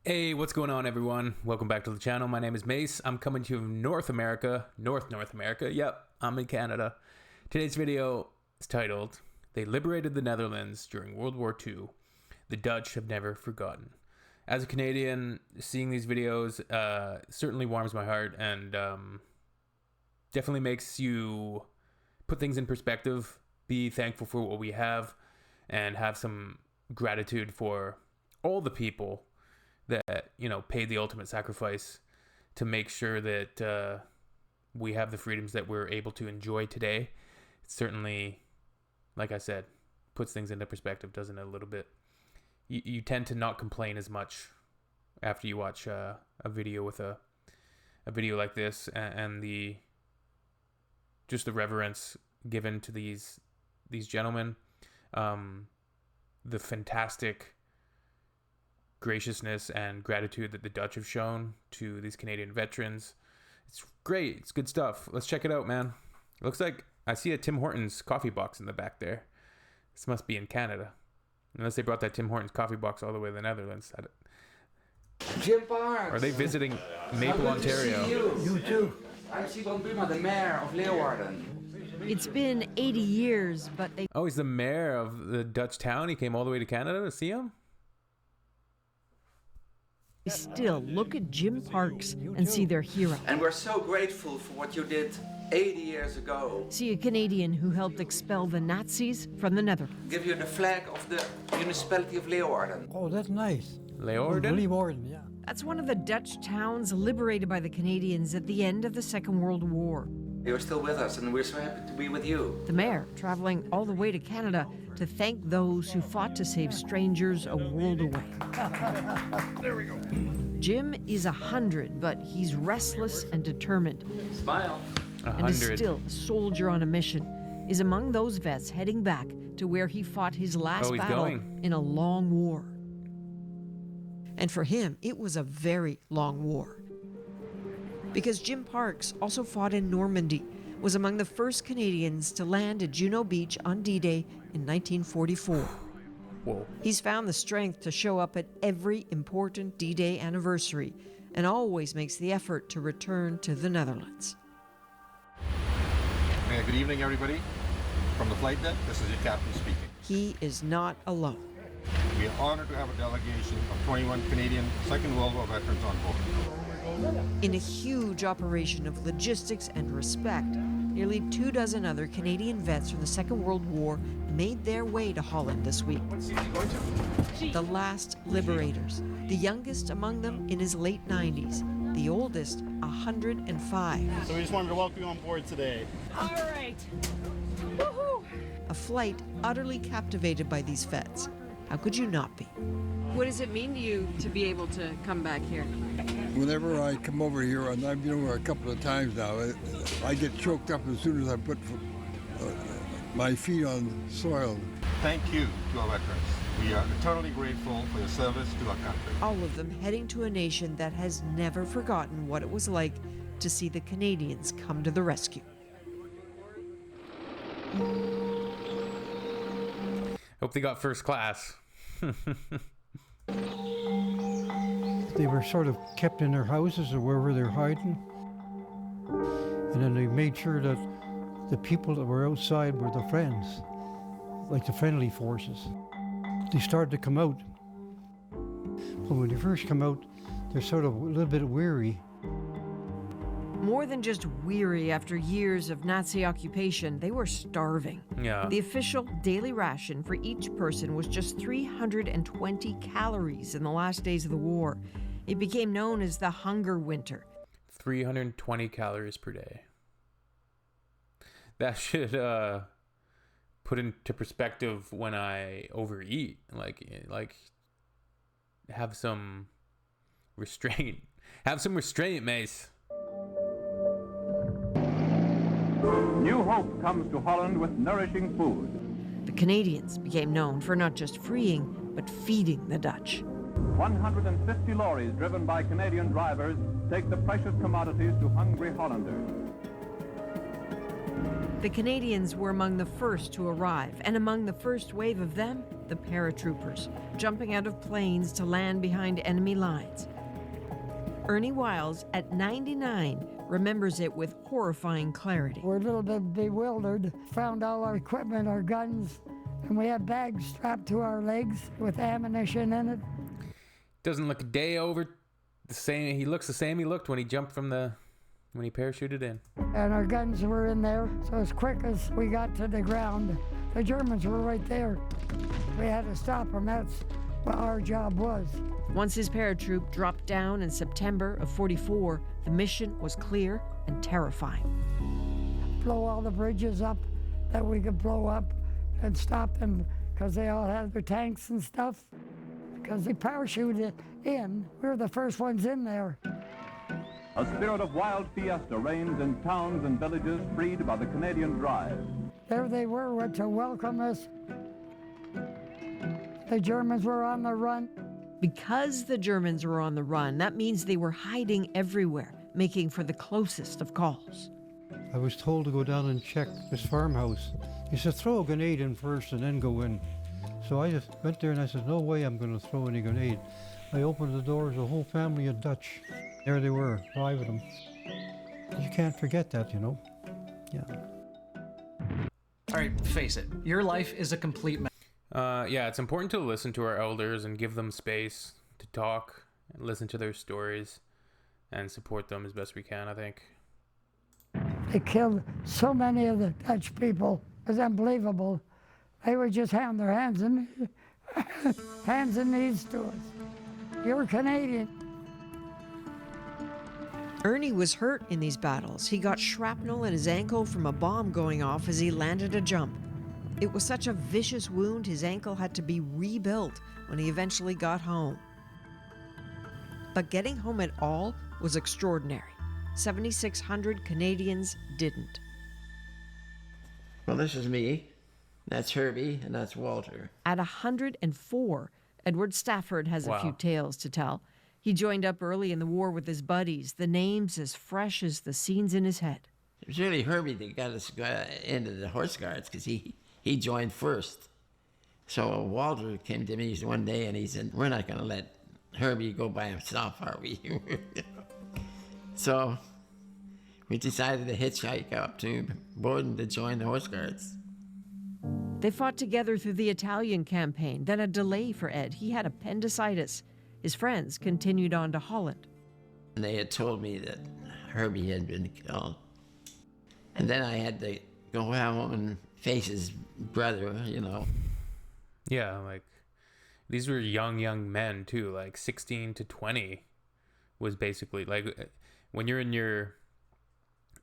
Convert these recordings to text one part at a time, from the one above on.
Hey, what's going on, everyone? Welcome back to the channel. My name is Mace. I'm coming to you from North America. North America. Yep, I'm in Canada. Today's video is titled, They Liberated the Netherlands During World War II. The Dutch Have Never Forgotten. As a Canadian, seeing these videos certainly warms my heart and definitely makes you put things in perspective, be thankful for what we have, and have some gratitude for all the people that, you know, paid the ultimate sacrifice to make sure that we have the freedoms that we're able to enjoy today. It certainly, like I said, puts things into perspective, doesn't it, a little bit? You tend to not complain as much after you watch a video with a video like this, and the just the reverence given to these gentlemen, the fantastic graciousness and gratitude that the Dutch have shown to these Canadian veterans. It's great. It's good stuff. Let's check it out, man. It looks like I see a Tim Hortons coffee box in the back there. This must be in Canada. Unless they brought that Tim Hortons coffee box all the way to the Netherlands. Jim Parks. Are they visiting Maple, Ontario? You too. I'm Simon Buma, the mayor of Leeuwarden. It's been 80 years, but they... Oh, he's the mayor of the Dutch town. He came all the way to Canada to see him? still look at Jim Parks and see their hero. And we're so grateful for what you did 80 years ago. See a Canadian who helped expel the Nazis from the Netherlands. Give you the flag of the municipality of Leeuwarden. Oh, that's nice. Leeuwarden? Leeuwarden, yeah. That's one of the Dutch towns liberated by the Canadians at the end of the Second World War. You're still with us, and we're so happy to be with you. The mayor traveling all the way to Canada to thank those who fought to save strangers a world away. There we go. Jim is 100, but he's restless and determined. Smile. 100. And is still a soldier on a mission. Is among those vets heading back to where he fought his last battle in a long war. And for him, it was a very long war. Because Jim Parks also fought in Normandy, was among the first Canadians to land at Juno Beach on D-Day in 1944. Whoa. He's found the strength to show up at every important D-Day anniversary and always makes the effort to return to the Netherlands. Good evening, everybody. From the flight deck, this is your captain speaking. He is not alone. We are honored to have a delegation of 21 Canadian Second World War veterans on board. In a huge operation of logistics and respect, nearly 24 other Canadian vets from the Second World War made their way to Holland this week. The last liberators, the youngest among them in his late 90s, the oldest 105. So we just wanted to welcome you on board today. All right. Woohoo! A flight utterly captivated by these vets. How could you not be? What does it mean to you to be able to come back here? Whenever I come over here, and I've been over a couple of times now, I get choked up as soon as I put my feet on soil. Thank you to our veterans. We are eternally grateful for your service to our country. All of them heading to a nation that has never forgotten what it was like to see the Canadians come to the rescue. Hope they got first class. They were sort of kept in their houses or wherever they're hiding. And then they made sure that the people that were outside were the friends, like the friendly forces. They started to come out. But when they first come out, they're sort of a little bit weary. More than just weary after years of Nazi occupation, they were starving. Yeah. The official daily ration for each person was just 320 calories in the last days of the war. It became known as the Hunger Winter. 320 calories per day. That should put into perspective when I overeat. Like have some restraint. Have some restraint, Mace. New hope comes to Holland with nourishing food. The Canadians became known for not just freeing, but feeding the Dutch. 150 lorries driven by Canadian drivers take the precious commodities to hungry Hollanders. The Canadians were among the first to arrive, and among the first wave of them, the paratroopers, jumping out of planes to land behind enemy lines. Ernie Wiles, at 99, remembers it with horrifying clarity. We're a little bit bewildered, found all our equipment, our guns, and we had bags strapped to our legs with ammunition in it. Doesn't look a day over the same. He looks the same he looked when he jumped from when he parachuted in. And our guns were in there, so as quick as we got to the ground, the Germans were right there. We had to stop them. That's what our job was. Once his paratroop dropped down in September of '44, the mission was clear and terrifying. Blow all the bridges up that we could blow up and stop them, because they all had their tanks and stuff. Because they parachuted in, we were the first ones in there. A spirit of wild fiesta reigns in towns and villages freed by the Canadian drive. There they were to welcome us. The Germans were on the run. Because the Germans were on the run, that means they were hiding everywhere, making for the closest of calls. I was told to go down and check this farmhouse. He said, throw a grenade in first and then go in. So I just went there and I said, no way I'm going to throw any grenade. I opened the doors, a whole family of Dutch. There they were, 5 of them. You can't forget that, you know. Yeah. All right, face it. Your life is a complete mess. Yeah, it's important to listen to our elders and give them space to talk and listen to their stories and support them as best we can, I think. They killed so many of the Dutch people. It was unbelievable. They would just hand their hands and knees to us. You're Canadian. Ernie was hurt in these battles. He got shrapnel in his ankle from a bomb going off as he landed a jump. It was such a vicious wound, his ankle had to be rebuilt when he eventually got home. But getting home at all was extraordinary. 7,600 Canadians didn't. Well, this is me. That's Herbie, and that's Walter. At 104, Edward Stafford has a few tales to tell. He joined up early in the war with his buddies, the names as fresh as the scenes in his head. It was really Herbie that got us into the Horse Guards, because he joined first. So Walter came to me one day and he said, we're not going to let Herbie go by himself, are we? So we decided to hitchhike up to Borden to join the Horse Guards. They fought together through the Italian campaign, then a delay for Ed. He had appendicitis. His friends continued on to Holland. And they had told me that Herbie had been killed. And then I had to go home and face his brother, you know. Yeah, like, these were young men, too. Like, 16 to 20 was basically, like, when you're in your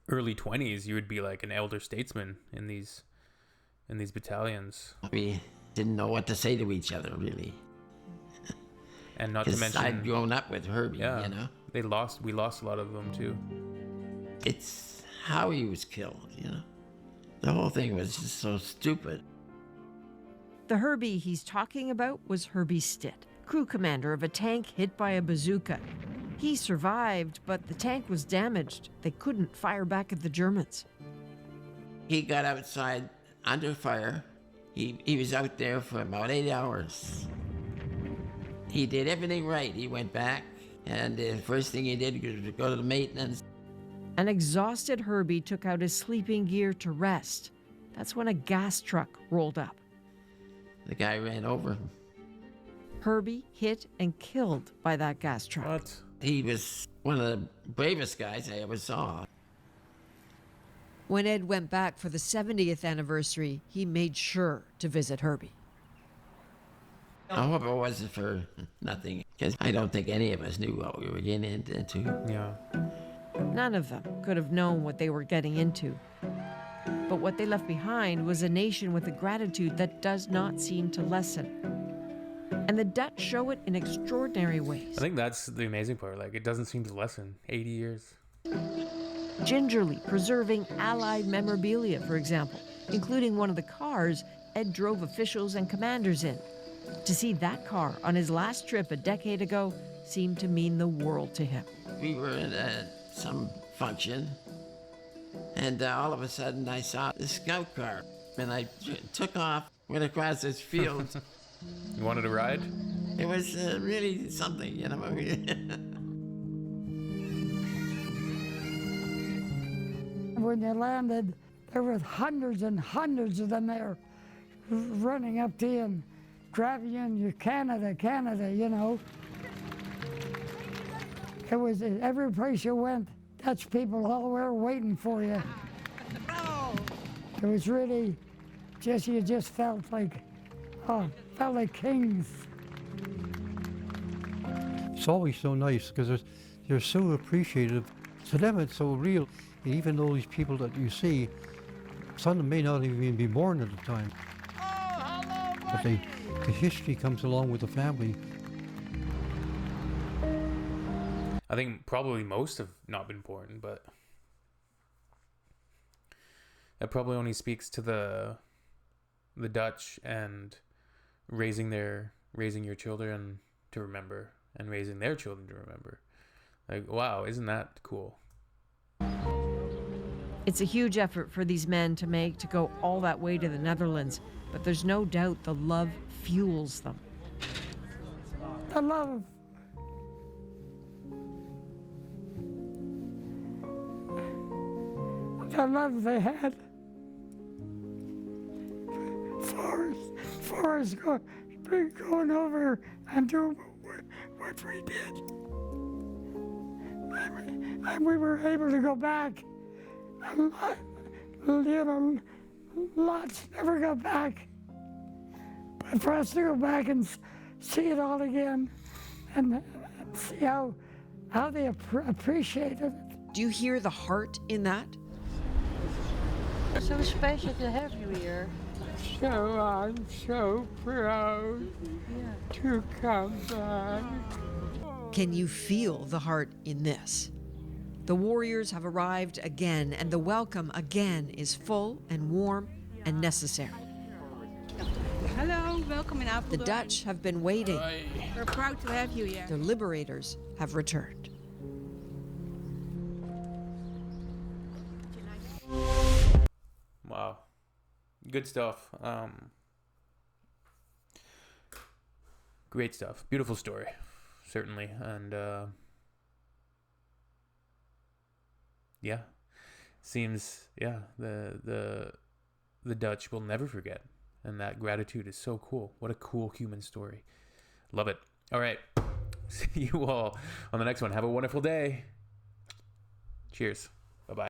early 20s, you would be like an elder statesman in these battalions. We didn't know what to say to each other, really. And not to mention, I'd grown up with Herbie, you know. We lost a lot of them, too. It's how he was killed, you know. The whole thing was just so stupid. The Herbie he's talking about was Herbie Stitt, crew commander of a tank hit by a bazooka. He survived, but the tank was damaged. They couldn't fire back at the Germans. He got outside under fire. He was out there for about 8 hours. He did everything right. He went back, and the first thing he did was go to the maintenance. An exhausted Herbie took out his sleeping gear to rest. That's when a gas truck rolled up. The guy ran over him. Herbie hit and killed by that gas truck. What? He was one of the bravest guys I ever saw. When Ed went back for the 70th anniversary, he made sure to visit Herbie. I hope it wasn't for nothing, because I don't think any of us knew what we were getting into. Yeah. None of them could have known what they were getting into. But what they left behind was a nation with a gratitude that does not seem to lessen. And the Dutch show it in extraordinary ways. I think that's the amazing part. Like, it doesn't seem to lessen. 80 years. Gingerly preserving Allied memorabilia, for example, including one of the cars Ed drove officials and commanders in. To see that car on his last trip a decade ago seemed to mean the world to him. We were at some function, And all of a sudden I saw the scout car, and I took off, went across this field. You wanted to ride? It was really something, you know. When they landed, there were hundreds and hundreds of them there running up to you and grabbing you and Canada, Canada, you know. It was every place you went, Dutch people all were waiting for you. It was really just, you just felt like kings. It's always so nice because they're so appreciative. To them, it's so real. And even though these people that you see, some of them may not even be born at the time. But the history comes along with the family. I think probably most have not been born, but that probably only speaks to the Dutch and raising your children to remember and raising their children to remember. Like, wow, isn't that cool? It's a huge effort for these men to make to go all that way to the Netherlands, but there's no doubt the love fuels them. The love. The love they had. Forrest going over and doing what we did. And we were able to go back. Lots never got back. But for us to go back and see it all again and see how they appreciated it. Do you hear the heart in that? So special to have you here. So I'm so proud to come back. Can you feel the heart in this? The warriors have arrived again, and the welcome again is full and warm and necessary. Hello, welcome in Apeldoorn. The Dutch have been waiting. We're proud to have you here. The liberators have returned. Wow. Good stuff. Great stuff. Beautiful story, certainly. And yeah, seems, yeah, the Dutch will never forget, and that gratitude is so cool. What a cool human story. Love it. All right, see you all on the next one. Have a wonderful day. Cheers. Bye-bye.